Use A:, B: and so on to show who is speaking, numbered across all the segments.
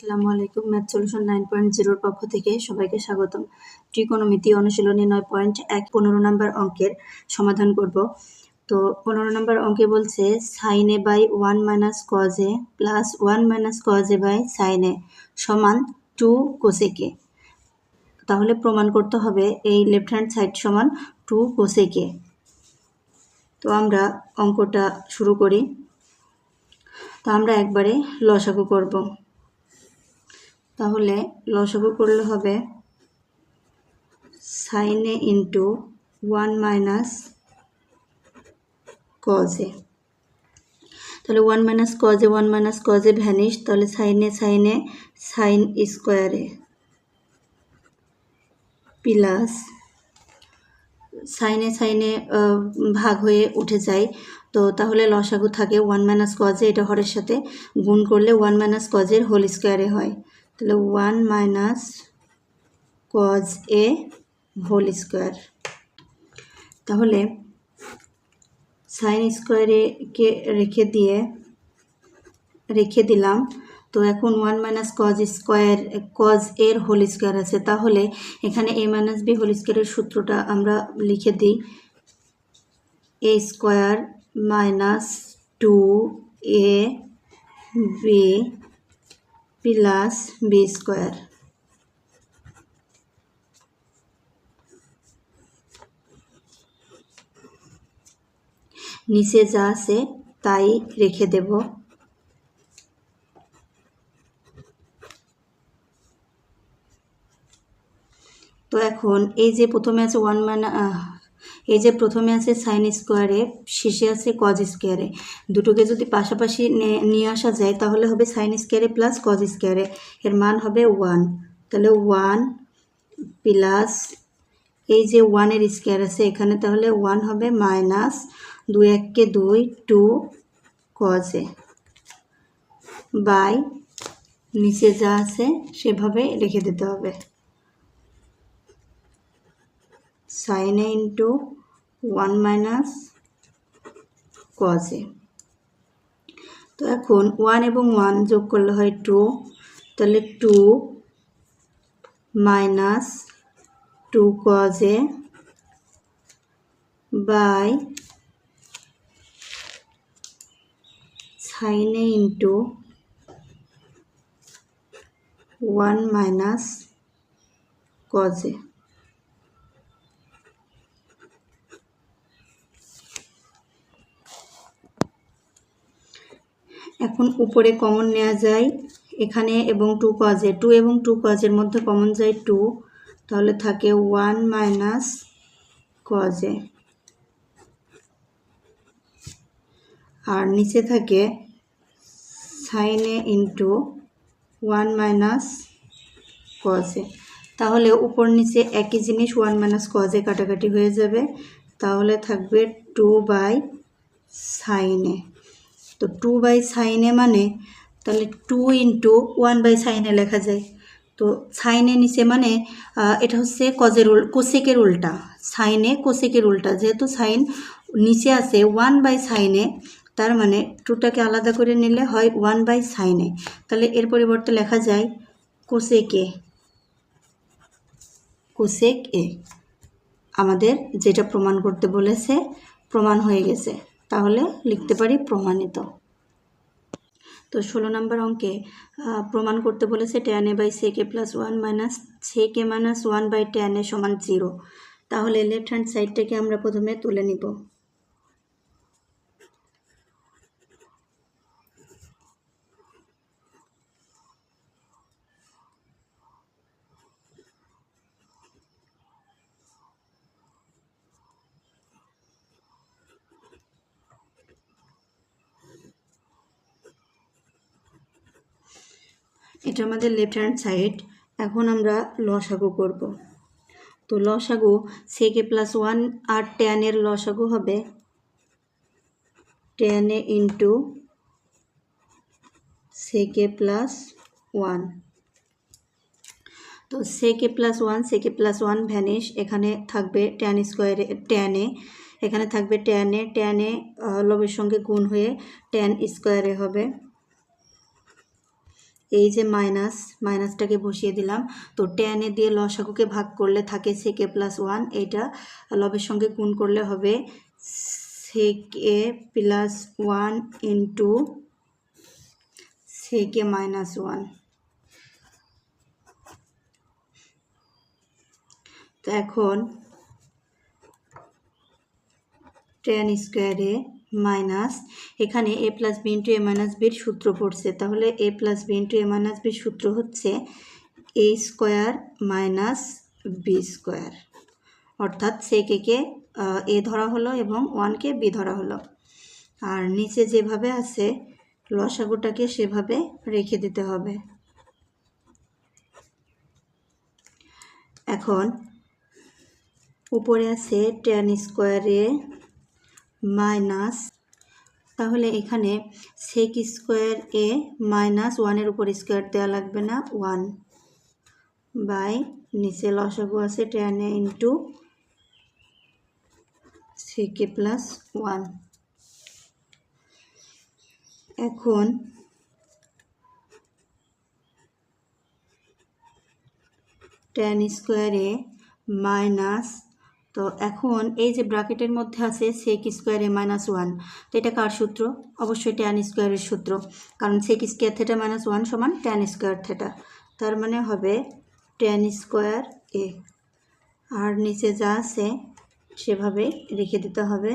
A: আসসালামু আলাইকুম। Math solution 9.0 এর পক্ষ থেকে সবাইকে স্বাগতম। ত্রিকোণমিতি অনুশীলনী 9.1 15 নম্বর অঙ্কের সমাধান করব। তো 15 নম্বর অঙ্কে বলছে sin a by 1 minus cos a plus 1 minus cos a by sin a সমান 2 cosec a। তাহলে প্রমাণ করতে হবে এই লেফট হ্যান্ড সাইড সমান 2 cosec a। তো আমরা অঙ্কটা শুরু করি। তো আমরা একবারে লসাগু করব। তাহলে লসাগু করলে হবে sin a into 1 minus cos a। তাহলে 1 minus cos a 1 minus cos a vanish, তাহলে sin a sin square a plus sin a ভাগ হয়ে উঠে যায়। তো তাহলে লসাগু থাকে 1 মাইনাস cos a, এটা হরের সাথে গুণ করলে 1 মাইনাস cos a হোল স্কোয়ারে হয়। তাহলে 1 minus cos a whole square. তাহলে সাইন স্কোয়ারে কে রেখে দিলাম। তো এখন 1 মাইনাস cos এর হোল স্কোয়ার আছে, তাহলে এখানে a মাইনাস b হোল স্কোয়ারের সূত্রটা আমরা লিখে দিই, a square minus 2ab plus b square. নিচে যা আছে তাই রেখে দেব। তো এখন এই যে প্রথমে আছে প্রথমে আছে সাইন স্কোয়ারে, শেষে আছে কজ স্কোয়ারে, দুটোকে যদি পাশাপাশি নিয়ে আসা যায় তাহলে হবে সাইন স্কোয়ারে প্লাস কজ স্কোয়ারে, এর মান হবে 1। তাহলে 1 প্লাস এই যে 1 এর স্কোয়ার আছে এখানে, তাহলে 1 হবে মাইনাস 2 1 2 2 cos a বাই নিচে যা আছে সেভাবে রেখে দিতে হবে, sin a into 1 minus cos a। তো এখন 1 এবং 1 যোগ করলে হয় 2, তাহলে 2 minus 2 cos a by sin a into 1 minus cos a। এখন উপরে কমন নেওয়া যায় এখানে, এবং 2 cos a, 2 এবং 2 cos এর মধ্যে কমন যায় 2, তাহলে থাকে 1 মাইনাস cos a, আর নিচে থাকে sin a into 1 minus cos a। তাহলে উপর নিচে একই জিনিস 1 মাইনাস cos a কাটাকাটি হয়ে যাবে, তাহলে থাকবে 2 বাই sin a। তো 2 বাই sin a মানে তাহলে 2 ইন্টু 1 বাই sin a লেখা যায়। তো sin a নিচে মানে এটা হচ্ছে কোসেকের উল্টা, sin a কোসেকের উল্টা, যেহেতু সাইন নিচে আছে 1 বাই sin a, তার মানে 2টাকে আলাদা করে নিলে হয় 1 বাই sin a। তাহলে এর পরিবর্তে লেখা যায় কোসেক a। আমাদের যেটা প্রমাণ করতে বলেছে প্রমাণ হয়ে গেছে, তাহলে লিখতে পারি প্রমাণিত। তো 16 নম্বর অঙ্কে প্রমাণ করতে বলেছে tan a by sec a plus 1 minus sec a minus 1 by tan a সমান 0। তাহলে লেফট হ্যান্ড সাইডটাকে আমরা প্রথমে তুলে নিব। এটা আমাদের লেফট হ্যান্ড সাইড। এখন আমরা লসাগু করব। তো লসাগু sec a প্লাস 1 আর tan এর লসাগু হবে tan a into sec a plus 1। তো sec a প্লাস 1 ভ্যানিশ, এখানে থাকবে tan স্কোয়ারে tan a, এখানে থাকবে tan a লবের সঙ্গে গুণ হয়ে tan স্কোয়ারে হবে। এই যে মাইনাসটাকে বসিয়ে দিলাম। তো tan এ দিয়ে লসাগুকে ভাগ করলে থাকে sec a প্লাস 1, এইটা লবের সঙ্গে গুণ করলে হবে sec a plus 1 into sec a minus 1। তো এখন tan স্কোয়ারে মাইনাস, এখানে a plus B into A minus বির সূত্র পড়ছে, তাহলে a plus B into A minus বির সূত্র হচ্ছে a square minus B square, অর্থাৎ sec a কে a ধরা হলো এবং 1কে b ধরা হলো। আর নিচে যেভাবে আছে লসাগুটাকে সেভাবে রেখে দিতে হবে। এখন উপরে আছে tan স্কোয়ারে মাইনাস, তাহলে এখানে sec স্কোয়ার এ মাইনাস 1-এর উপর স্কোয়ার দেওয়া লাগবে না, 1 বাই নিচে লসাগু আছে tan a into sec a plus 1। এখন tan স্কোয়ারে মাইনাস, তো এখন এই যে ব্র্যাকেটের মধ্যে আছে sec স্কোয়ারে মাইনাস 1, তো এটা কার সূত্র? অবশ্যই tan স্কোয়ারের সূত্র, কারণ sec স্কোয়ার থিটা মাইনাস 1 সমান tan স্কোয়ার থিটা, তার মানে হবে tan স্কোয়ার এ। আর নিচে যা আছে সেভাবে রেখে দিতে হবে।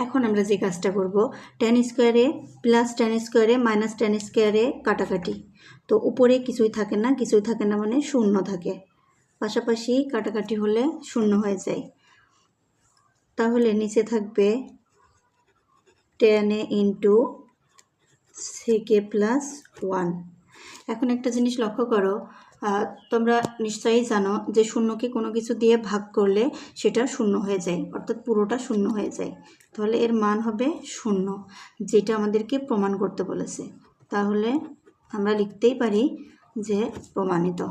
A: এখন আমরা যে কাজটা করব, tan স্কোয়ারে প্লাস tan স্কোয়ারে মাইনাস tan স্কোয়ারে কাটাকাটি, তো উপরে কিছুই থাকে না মানে শূন্য থাকে, পাশাপাশি কাটাকাটি হলে শূন্য হয়ে যায়, তাহলে নিচে থাকবে tan a into sec a plus 1। এখন একটা জিনিস লক্ষ্য করো, তোমরা নিশ্চয়ই জানো যে শূন্যকে কোনো কিছু দিয়ে ভাগ করলে সেটা শূন্য হয়ে যায়, অর্থাৎ পুরোটা শূন্য হয়ে যায়, তাহলে এর মান হবে 0, যেটা আমাদেরকে প্রমাণ করতে বলেছে। তাহলে আমরা লিখতেই পারি যে প্রমাণিত।